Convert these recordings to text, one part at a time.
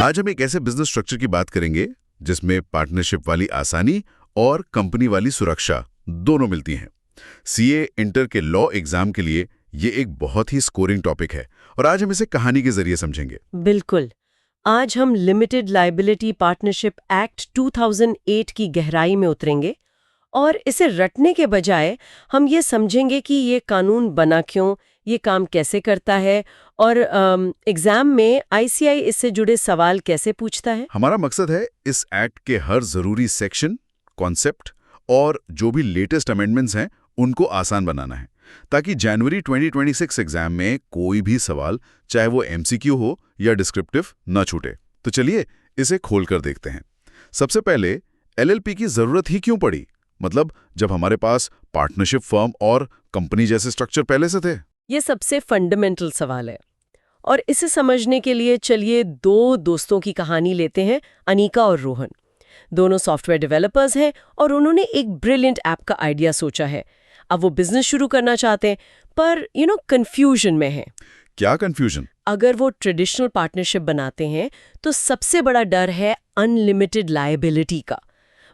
आज हम एक ऐसे बिजनेस स्ट्रक्चर की बात करेंगे जिसमें पार्टनरशिप वाली आसानी और कंपनी वाली सुरक्षा दोनों मिलती हैं। सीए इंटर के लॉ एग्जाम के लिए ये एक बहुत ही स्कोरिंग टॉपिक है और आज हम इसे कहानी के जरिए समझेंगे। बिल्कुल। आज हम लिमिटेड लायबिलिटी पार्टनरशिप एक्ट 2008 की गहराई में उतरेंगे और इसे रटने के बजाय हम ये समझेंगे कि ये कानून बना क्यों, ये काम कैसे करता है और एग्जाम में आईसीआई इससे जुड़े सवाल कैसे पूछता है। हमारा मकसद है इस एक्ट के हर जरूरी सेक्शन, कॉन्सेप्ट और जो भी लेटेस्ट अमेंडमेंट्स हैं उनको आसान बनाना है ताकि जनवरी 2026 एग्जाम में कोई भी सवाल, चाहे वो एमसीक्यू हो या डिस्क्रिप्टिव, न छूटे। तो चलिए इसे खोलकर देखते हैं। सबसे पहले एलएलपी की जरूरत ही क्यों पड़ी? मतलब जब हमारे पास पार्टनरशिप फर्म और कंपनी जैसे स्ट्रक्चर पहले से थे। ये सबसे फंडामेंटल सवाल है और इसे समझने के लिए चलिए दो दोस्तों की कहानी लेते हैं, अनीका और रोहन। दोनों सॉफ्टवेयर डेवलपर्स हैं और उन्होंने एक ब्रिलियंट ऐप का आइडिया सोचा है। अब वो बिजनेस शुरू करना चाहते हैं पर कंफ्यूजन में है। क्या कंफ्यूजन? अगर वो ट्रेडिशनल पार्टनरशिप बनाते हैं तो सबसे बड़ा डर है अनलिमिटेड लायबिलिटी का।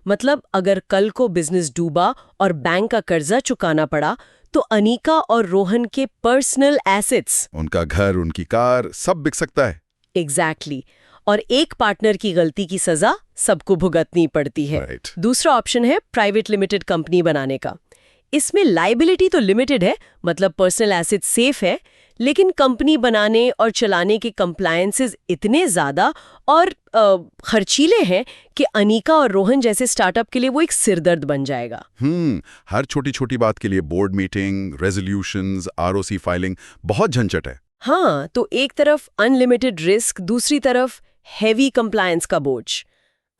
मतलब अगर कल को बिजनेस डूबा और बैंक का कर्जा चुकाना पड़ा तो अनीका और रोहन के पर्सनल एसेट्स, उनका घर, उनकी कार, सब बिक सकता है। एग्जैक्टली। और एक पार्टनर की गलती की सजा सबको भुगतनी पड़ती है। Right. दूसरा ऑप्शन है प्राइवेट लिमिटेड कंपनी बनाने का। इसमें लायबिलिटी तो लिमिटेड है, मतलब पर्सनल एसेट सेफ है, लेकिन कंपनी बनाने और चलाने के कंप्लायंसेस इतने ज्यादा और खर्चीले हैं कि अनीका और रोहन जैसे स्टार्टअप के लिए वो एक सिरदर्द बन जाएगा। हर छोटी छोटी बात के लिए board meeting, resolutions, ROC filing, बहुत झंझट है। हाँ, तो एक तरफ अनलिमिटेड रिस्क, दूसरी तरफ हैवी कंप्लायंस का बोझ।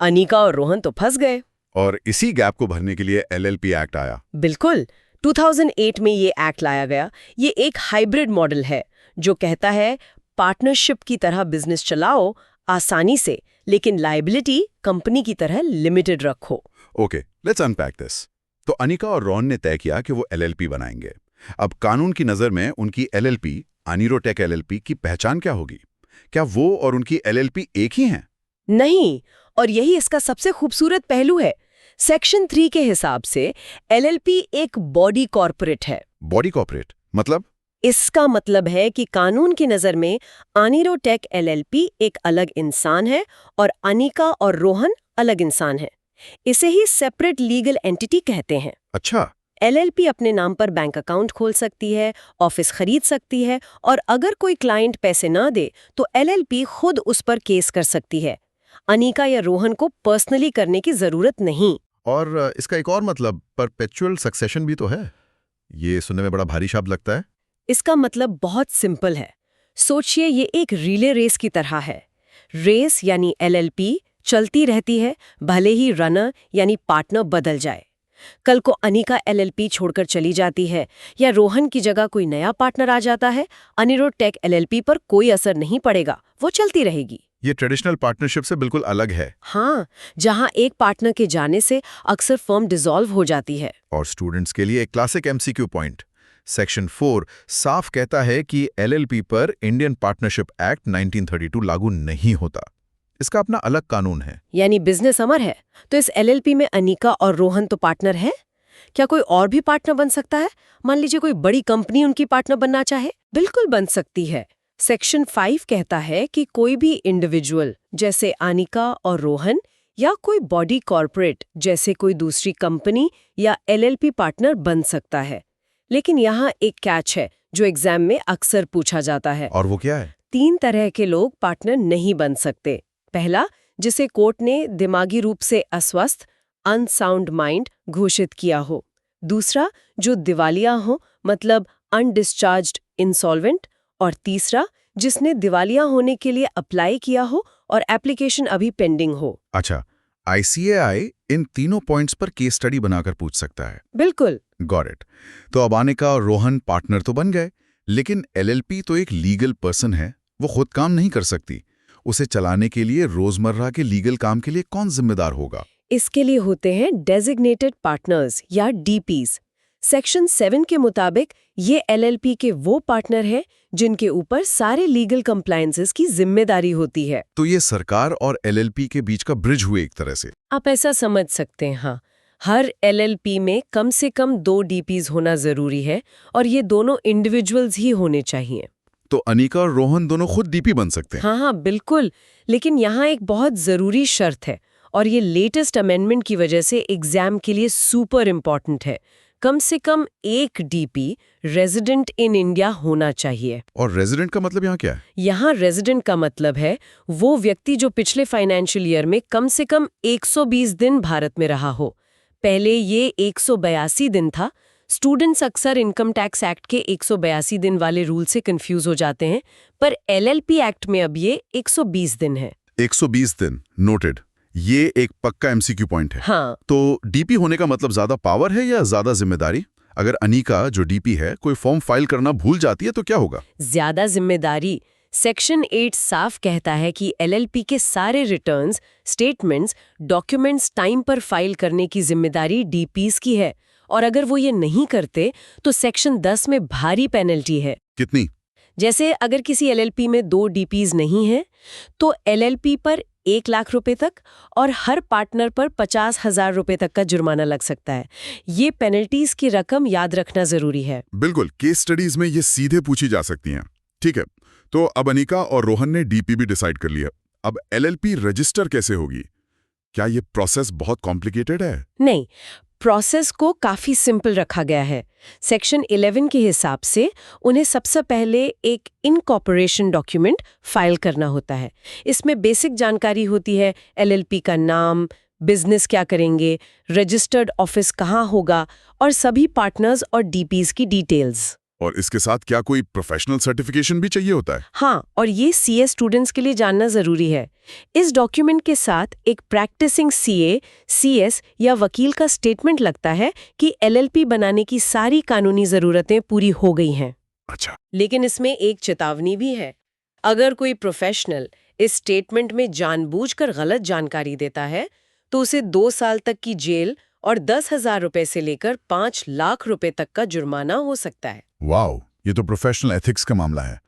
अनीका और रोहन तो फंस गए। और इसी गैप को भरने के लिए एलएलपी एक्ट आया। बिल्कुल, 2008 में ये एक्ट लाया गया। ये एक हाइब्रिड मॉडल है जो कहता है पार्टनरशिप की तरह बिजनेस चलाओ आसानी से, लेकिन लायबिलिटी कंपनी की तरह लिमिटेड रखो। Okay, let's unpack this. तो अनीका और रॉन ने तय किया कि वो एलएलपी बनाएंगे। अब कानून की नजर में उनकी एलएलपी, अनीरोटेक एलएलपी की पहचान क्या होगी? क्या वो और उनकी एलएलपी एक ही हैं? नहीं, और यही इसका सबसे खूबसूरत पहलू है। सेक्शन 3 के हिसाब से एलएलपी एक बॉडी कॉर्पोरेट है। बॉडी कॉर्पोरेट मतलब? इसका मतलब है कि कानून की नजर में अनीरोटेक एलएलपी एक अलग इंसान है और अनीका और रोहन अलग इंसान है। इसे ही सेपरेट लीगल एंटिटी कहते हैं। अच्छा। एलएलपी अपने नाम पर बैंक अकाउंट खोल सकती है, ऑफिस खरीद सकती है और अगर कोई क्लाइंट पैसे ना दे तो एलएलपी खुद उस पर केस कर सकती है। अनीका या रोहन को पर्सनली करने की जरूरत नहीं। और इसका एक और मतलब परपेचुअल सक्सेशन भी तो है। ये सुनने में बड़ा भारी शब्द लगता है। इसका मतलब बहुत सिंपल है। सोचिए ये एक रिले रेस की तरह है। रेस यानी एलएलपी चलती रहती है, भले ही रनर यानी पार्टनर बदल जाए। कल को अनीका एलएलपी छोड़कर चली जाती है या रोहन की जगह कोई नया पार्टनर आ जाता है, अनीरोटेक एलएलपी पर कोई असर नहीं पड़ेगा, वो चलती रहेगी। ये ट्रेडिशनल पार्टनरशिप से बिल्कुल अलग है। हाँ, जहाँ एक पार्टनर के जाने से अक्सर फर्म डिसॉल्व हो जाती है। और स्टूडेंट्स के लिए एक क्लासिक एमसीक्यू पॉइंट। सेक्शन 4 साफ कहता है कि एलएलपी पर इंडियन पार्टनरशिप एक्ट 1932 लागू नहीं होता। इसका अपना अलग कानून है। यानी बिजनेस अमर है। तो इस एलएलपी में अनीका और रोहन तो पार्टनर है। क्या कोई और भी पार्टनर बन सकता है? मान लीजिए कोई बड़ी कंपनी उनकी पार्टनर बनना चाहे, बिल्कुल बन सकती है। सेक्शन 5 कहता है कि कोई भी इंडिविजुअल जैसे अनीका और रोहन या कोई बॉडी कॉर्पोरेट जैसे कोई दूसरी कंपनी या एलएलपी पार्टनर बन सकता है। लेकिन यहाँ एक कैच है जो एग्जाम में अक्सर पूछा जाता है। और वो क्या है? 3 तरह के लोग पार्टनर नहीं बन सकते। पहला, जिसे कोर्ट ने दिमागी रूप से अस्वस्थ, अनसाउंड माइंड घोषित किया हो। दूसरा, जो दिवालिया हो, मतलब अनडिस्चार्ज्ड इंसॉल्वेंट। और तीसरा, जिसने दिवालिया होने के लिए अप्लाई किया हो और एप्लीकेशन अभी पेंडिंग हो। अच्छा, आईसीएआई इन तीनों पॉइंट्स पर केस स्टडी बनाकर पूछ सकता है। बिल्कुल। Got it. तो अब अनीका और रोहन पार्टनर तो बन गए, लेकिन एलएलपी तो एक लीगल पर्सन है, वो खुद काम नहीं कर सकती। उसे चलाने के लिए रोजमर्रा के लीगल काम के लिए कौन जिम्मेदार होगा? इसके लिए होते हैं डेजिग्नेटेड पार्टनर्स या डीपीज। सेक्शन 7 के मुताबिक ये एलएलपी के वो पार्टनर हैं जिनके ऊपर सारे लीगल कंप्लायंसेस की जिम्मेदारी होती है। तो ये सरकार और एलएलपी के बीच का ब्रिज हुए एक तरह से। आप ऐसा समझ सकते हैं। हाँ, हर एलएलपी में कम से कम 2 डीपीज होना जरूरी है और ये दोनों इंडिविजुअल्स ही होने चाहिए। तो अनीका और रोहन दोनों खुद डीपी बन सकते हैं? हाँ, बिल्कुल। लेकिन यहाँ एक बहुत जरूरी शर्त है और ये लेटेस्ट अमेंडमेंट की वजह से एग्जाम के लिए सुपर इम्पोर्टेंट है। कम से कम एक डीपी रेजिडेंट इन इंडिया होना चाहिए। और रेजिडेंट का मतलब यहाँ क्या है? यहाँ रेजिडेंट का मतलब है वो व्यक्ति जो पिछले फाइनेंशियल ईयर में कम से कम 120 दिन भारत में रहा हो। पहले ये 182 दिन था। स्टूडेंट्स अक्सर इनकम टैक्स एक्ट के 182 दिन वाले रूल से कंफ्यूज हो जाते हैं, पर एलएलपी एक्ट में अब ये 120 दिन है। 120 दिन, नोटेड। ये एक पक्का एमसीक्यू पॉइंट है। हाँ। तो डीपी होने का मतलब ज्यादा पावर है या ज्यादा जिम्मेदारी? अगर अनीका जो डीपी है कोई फॉर्म फाइल करना भूल जाती है तो क्या होगा? ज्यादा जिम्मेदारी। सेक्शन 8 साफ कहता है कि एलएलपी के सारे रिटर्न्स, स्टेटमेंट्स, डॉक्यूमेंट्स टाइम पर फाइल करने की जिम्मेदारी डीपीज की है और अगर वो ये नहीं करते तो सेक्शन 10 में भारी पेनल्टी है। कितनी? जैसे अगर किसी एलएलपी में 2 डीपीज नहीं है तो एलएलपी पर 1 लाख रुपए तक और हर पार्टनर पर 50,000 रुपए तक का जुर्माना लग सकता है। ये पेनल्टीज की रकम याद रखना जरूरी है। बिल्कुल, केस स्टडीज में ये सीधे पूछी जा सकती हैं। ठीक है, तो अब अनीका और रोहन ने डीपी भी डिसाइड कर लिया। अब एलएलपी रजिस्टर कैसे होगी? क्या ये प्रोसेस बहुत कॉम्प्लिकेटेड है? नहीं, प्रोसेस को काफी सिंपल रखा गया है। सेक्शन 11 के हिसाब से उन्हें सबसे पहले एक इनकॉर्पोरेशन डॉक्यूमेंट फाइल करना होता है। इसमें बेसिक जानकारी होती है, एलएलपी का नाम, बिजनेस क्या करेंगे, रजिस्टर्ड ऑफिस कहाँ होगा और सभी पार्टनर्स और डीपीज की डिटेल्स। और इसके साथ क्या कोई प्रोफेशनल सर्टिफिकेशन भी चाहिए होता है? हाँ, और ये सीए स्टूडेंट्स के लिए जानना जरूरी है। इस डॉक्यूमेंट के साथ एक प्रैक्टिसिंग सीए, सीएस या वकील का स्टेटमेंट लगता है कि एलएलपी बनाने की सारी कानूनी जरूरतें पूरी हो गई हैं। अच्छा। लेकिन इसमें एक चेतावनी भी है। अगर कोई प्रोफेशनल इस स्टेटमेंट में जानबूझकर गलत जानकारी देता है तो उसे 2 साल तक की जेल और 10,000 रुपए से लेकर 5 लाख रुपए तक का जुर्माना हो सकता है। वाओ, ये तो प्रोफेशनल एथिक्स का मामला है।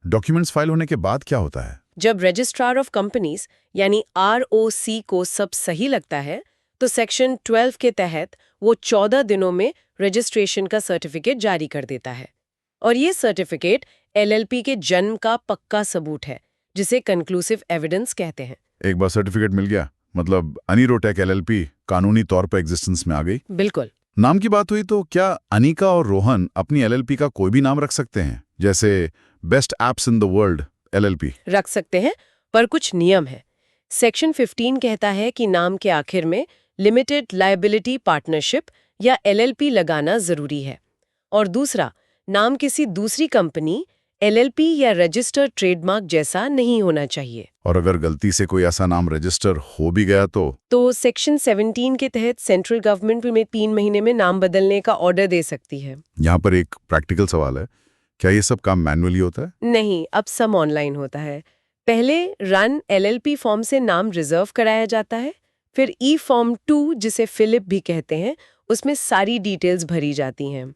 डॉक्यूमेंट्स फाइल होने के बाद क्या होता है? जब रजिस्ट्रार ऑफ कंपनीज यानी आरओसी को सब सही लगता है तो सेक्शन 12 के तहत वो 14 दिनों में रजिस्ट्रेशन का सर्टिफिकेट जारी कर देता है। और ये सर्टिफिकेट एलएलपी के जन्म का पक्का सबूत है, जिसे कंक्लूसिव एविडेंस कहते हैं। एक बार सर्टिफिकेट मिल गया मतलब अनीरोटेक एलएलपी कानूनी तौर पर एग्जिस्टेंस में आ गई। बिल्कुल। नाम की बात हुई तो क्या अनीका और रोहन अपनी एलएलपी का कोई भी नाम रख सकते हैं, जैसे best apps in the world LLP? रख सकते हैं, पर कुछ नियम है। सेक्शन 15 कहता है कि नाम के आखिर में लिमिटेड लायबिलिटी पार्टनरशिप या एलएलपी लगाना जरूरी है। और दूसरा, नाम किसी दूसरी कंपनी, एलएलपी या रजिस्टर्ड ट्रेडमार्क जैसा नहीं होना चाहिए। और अगर गलती से कोई ऐसा नाम रजिस्टर हो भी गया तो सेक्शन 17 के तहत सेंट्रल गवर्नमेंट में 3 महीने में नाम बदलने का ऑर्डर दे सकती है। यहाँ पर एक प्रैक्टिकल सवाल है, क्या ये सब काम मैनुअली होता है? नहीं, अब सब ऑनलाइन होता है। पहले रन एलएलपी फॉर्म से नाम रिजर्व कराया जाता है, फिर ई फॉर्म 2 जिसे फिलिप भी कहते हैं, उसमें सारी डिटेल्स भरी जाती हैं।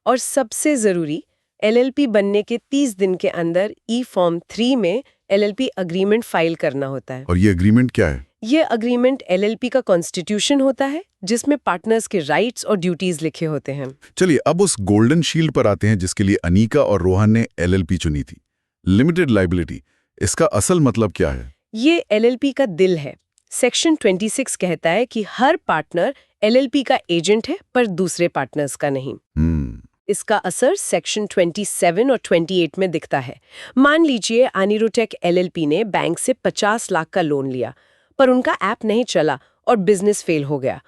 और सबसे जरूरी, एलएलपी बनने के 30 दिन के अंदर ई फॉर्म 3 में एलएलपी अग्रीमेंट फाइल करना होता है। और ये अग्रीमेंट क्या है? ये अग्रीमेंट एलएलपी का कॉन्स्टिट्यूशन होता है, जिसमें पार्टनर्स के राइट्स और ड्यूटीज लिखे होते हैं। चलिए अब उस गोल्डन शील्ड पर आते हैं जिसके लिए अनीका और रोहन ने एलएलपी चुनी थी, लिमिटेड लायबिलिटी। इसका असल मतलब क्या है? ये एलएलपी का दिल है। सेक्शन 26 कहता है कि हर पार्टनर एलएलपी का एजेंट है, पर दूसरे पार्टनर्स का नहीं। इसका असर सेक्शन 27 और 28 में दिखता है। मान लीजिए अनीरोटेक एलएलपी ने बैंक से 50 लाख का लोन लिया, पर उनका ऐप नहीं चला और बिजनेस फेल हो गया,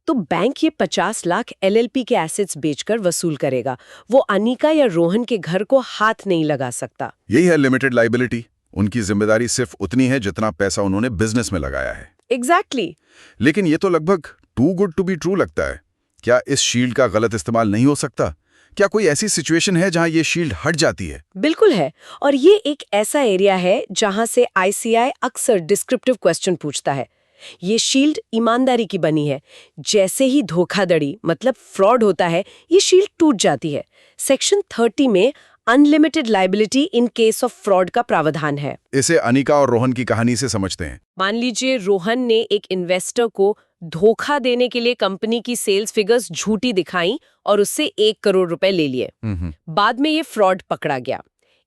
तो बैंक ये 50 लाख एलएलपी के एसेट्स बेचकर वसूल करेगा। वो अनीका या रोहन के घर को हाथ नहीं लगा सकता। यही है लिमिटेड लायबिलिटी। उनकी जिम्मेदारी सिर्फ उतनी है जितना पैसा उन्होंने बिजनेस में लगाया है। एग्जैक्टली। लेकिन ये तो लगभग too good to be true लगता है। क्या इस शील्ड का गलत इस्तेमाल नहीं हो सकता? क्या कोई ऐसी सिचुएशन है जहां ये शील्ड हट जाती है? बिल्कुल है, और ये एक ऐसा एरिया है जहां से आईसीआई अक्सर डिस्क्रिप्टिव क्वेश्चन पूछता है। ये शील्ड ईमानदारी की बनी है। जैसे ही धोखाधड़ी मतलब फ्रॉड होता है, ये शील्ड टूट जाती है। सेक्शन 30 में unlimited liability in case of fraud का प्रावधान है। इसे अनिका और रोहन की कहानी से समझते हैं। मान लीजिए रोहन ने एक इन्वेस्टर को धोखा देने के लिए कंपनी की सेल्स फिगर्स झूठी दिखाई और उससे 1 करोड़ रुपए ले लिए। बाद में ये फ्रॉड पकड़ा गया।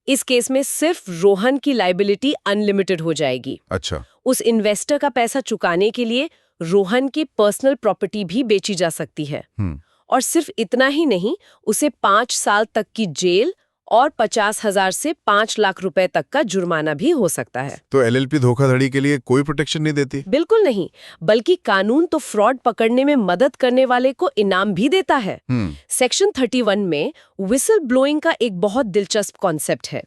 इस केस में सिर्फ रोहन की लायबिलिटी अनलिमिटेड हो जाएगी। अच्छा। उस इन्वेस्टर का पैसा चुकाने के लिए रोहन की पर्सनल प्रॉपर्टी भी बेची जा सकती है। और सिर्फ इतना ही नहीं, उसे 5 साल तक की जेल और 50,000 से 5 लाख रुपए तक का जुर्माना भी हो सकता है। तो एलएलपी धोखाधड़ी के लिए कोई प्रोटेक्शन नहीं देती? बिल्कुल नहीं, बल्कि कानून तो फ्रॉड पकड़ने में मदद करने वाले को इनाम भी देता है। सेक्शन 31 में विसल ब्लोइंग का एक बहुत दिलचस्प कॉन्सेप्ट है।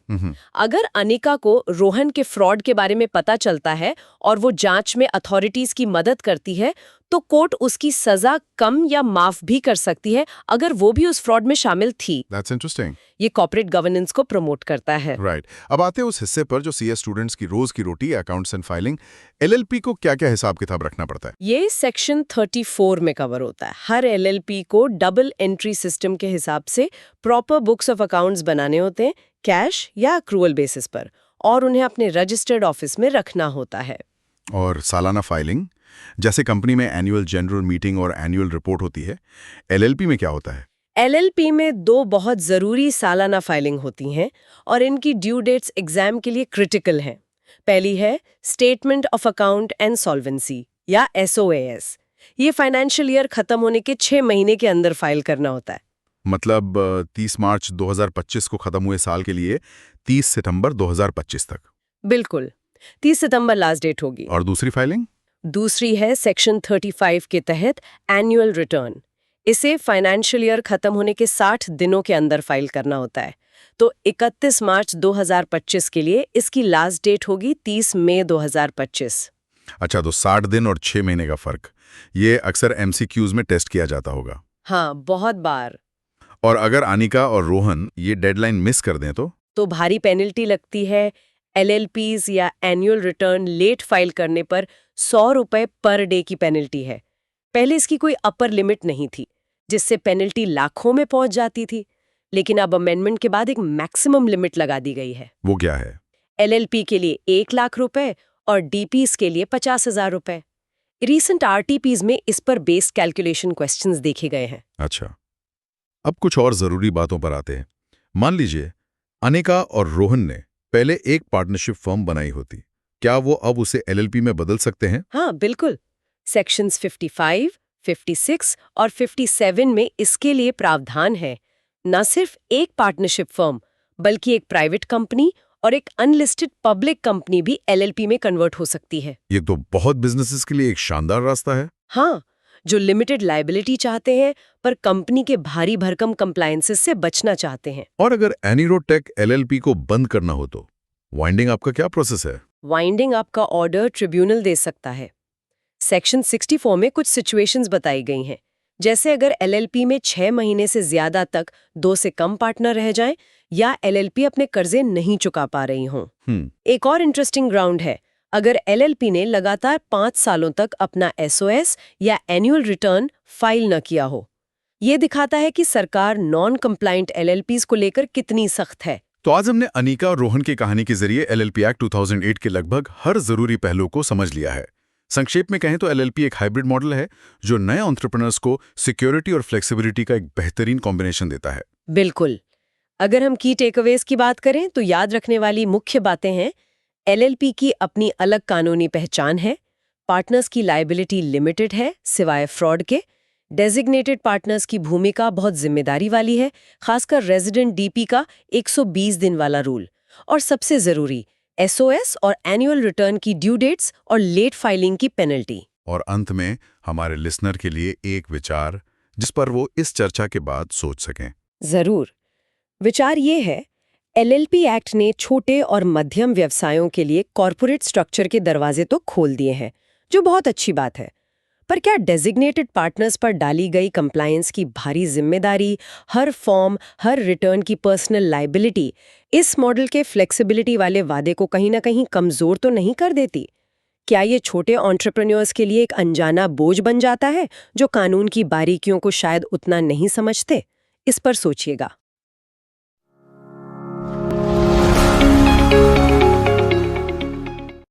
अगर अनिका को रोहन के फ्रॉड के बारे में पता चलता है और वो जांच में अथॉरिटीज की मदद करती है, तो कोर्ट उसकी सजा कम या माफ भी कर सकती है अगर वो भी उस फ्रॉड में शामिल थी। That's interesting. ये कॉर्पोरेट गवर्नेंस को प्रमोट करता है। राइट। अब आते हैं उस हिस्से पर जो सीए स्टूडेंट्स की रोज की रोटी, अकाउंट्स एंड फाइलिंग। एलएलपी को क्या-क्या हिसाब किताब रखना पड़ता है? ये सेक्शन 34 में कवर होता है। हर एलएलपी को डबल एंट्री सिस्टम के हिसाब से प्रॉपर बुक्स ऑफ अकाउंट्स बनाने होते हैं, कैश या अक्रूवल बेसिस पर, और उन्हें अपने रजिस्टर्ड ऑफिस में रखना होता है। और सालाना फाइलिंग, जैसे कंपनी में एनुअल जनरल मीटिंग और एनुअल रिपोर्ट होती है, एलएलपी में क्या होता है? एलएलपी में 2 बहुत जरूरी सालाना फाइलिंग होती हैं और इनकी ड्यू डेट्स एग्जाम के लिए क्रिटिकल हैं। पहली है statement of account and solvency या SOAS। ये फाइनेंशियल ईयर खत्म होने के 6 महीने के अंदर फाइल करना होता है। मतलब 30 मार्च 2025 को खत्म हुए साल के लिए 30 सितंबर 2025 तक। बिल्कुल, 30 सितंबर लास्ट डेट होगी। और दूसरी फाइलिंग? दूसरी है सेक्शन 35 के तहत एनुअल रिटर्न। इसे फाइनेंशियल ईयर खत्म होने के 60 दिनों के अंदर फाइल करना होता है। तो 31 मार्च 2025 के लिए इसकी लास्ट डेट होगी 30 मई 2025। अच्छा, तो 60 दिन और 6 महीने का फर्क, ये अक्सर MCQs में टेस्ट किया जाता होगा। हाँ, बहुत बार। और अगर अनिका और रोहन ये डेडलाइन मिस कर दें तो भारी पेनल्टी लगती है। LLPs या एनुअल रिटर्न लेट फाइल करने पर 100 रुपए पर डे की पेनल्टी है। पहले इसकी कोई अपर लिमिट नहीं थी, जिससे पेनल्टी लाखों में पहुंच जाती थी, लेकिन अब अमेंडमेंट के बाद एक मैक्सिमम लिमिट लगा दी गई है। वो क्या है? LLP के लिए 1 लाख रुपए और DPs के लिए 50,000 रुपए। रीसेंट RTPs में इस पर बेस्ड कैलकुलेशन क्वेश्चंस देखे गए हैं। अच्छा, अब कुछ और जरूरी बातों पर आते हैं। मान लीजिए अनिका और रोहन ने पहले एक पार्टनरशिप फर्म बनाई होती, क्या वो अब उसे LLP में बदल सकते हैं? हाँ, बिल्कुल। सेक्शंस 55, 56 और 57 में इसके लिए प्रावधान है। न सिर्फ एक पार्टनरशिप फर्म, बल्कि एक प्राइवेट कंपनी और एक अनलिस्टेड पब्लिक कंपनी भी LLP में कन्वर्ट हो सकती है। ये तो बहुत बिजनेसेस के लिए एक शानदार रास्ता है। हाँ, जो लिमिटेड लायबिलिटी चाहते हैं पर कंपनी के भारी भरकम कंप्लायंसेस से बचना चाहते हैं। और अगर एनीरोटेक LLP को बंद करना हो तो वाइंडिंग अप का क्या प्रोसेस है? वाइंडिंग अप का ऑर्डर ट्रिब्यूनल दे सकता है। सेक्शन 64 में कुछ सिचुएशंस बताई गई हैं, जैसे अगर LLP में 6 महीने से ज्यादा तक 2 से कम पार्टनर रह जाएं या LLP अपने कर्जे नहीं चुका पा रही हों। एक और इंटरेस्टिंग ग्राउंड है, अगर LLP ने लगातार 5 सालों तक अपना SOS या एनुअल रिटर्न फाइल न किया हो। ये दिखाता है कि सरकार नॉन कंप्लायंट LLPs को लेकर कितनी सख्त है। तो आज हमने अनिका और रोहन की कहानी के जरिए LLP एक्ट 2008 के लगभग हर जरूरी पहलू को समझ लिया है। संक्षेप में कहें तो LLP एक हाइब्रिड मॉडल है जो नए एंटरप्रेन्योर्स को सिक्योरिटी और फ्लेक्सिबिलिटी का एक बेहतरीन कॉम्बिनेशन देता है। बिल्कुल। अगर हम की टेकअवेज की बात करें तो याद रखने वाली मुख्य बातें हैं, LLP की अपनी अलग कानूनी पहचान है, पार्टनर्स की लायबिलिटी लिमिटेड है सिवाय फ्रॉड के, डेजिग्नेटेड पार्टनर्स की भूमिका बहुत जिम्मेदारी वाली है, खासकर रेजिडेंट DP का 120 दिन वाला रूल, और सबसे जरूरी SOS और एनुअल रिटर्न की ड्यू डेट्स और लेट फाइलिंग की पेनल्टी। और अंत में हमारे लिसनर के लिए एक विचार जिस पर वो इस चर्चा के बाद सोच सकें। जरूर। विचार ये है, LLP एक्ट ने छोटे और मध्यम व्यवसायों के लिए कॉर्पोरेट स्ट्रक्चर के दरवाजे तो खोल दिए हैं, जो बहुत अच्छी बात है। पर क्या डेजिग्नेटेड पार्टनर्स पर डाली गई कंप्लायंस की भारी जिम्मेदारी, हर फॉर्म, हर रिटर्न की पर्सनल लायबिलिटी इस मॉडल के फ्लेक्सिबिलिटी वाले वादे को कहीं ना कहीं कमजोर तो नहीं कर देती? क्या ये छोटे एंटरप्रेन्योर्स के लिए एक अनजाना बोझ बन जाता है, जो कानून की बारीकियों को शायद उतना नहीं समझते? इस पर सोचिएगा।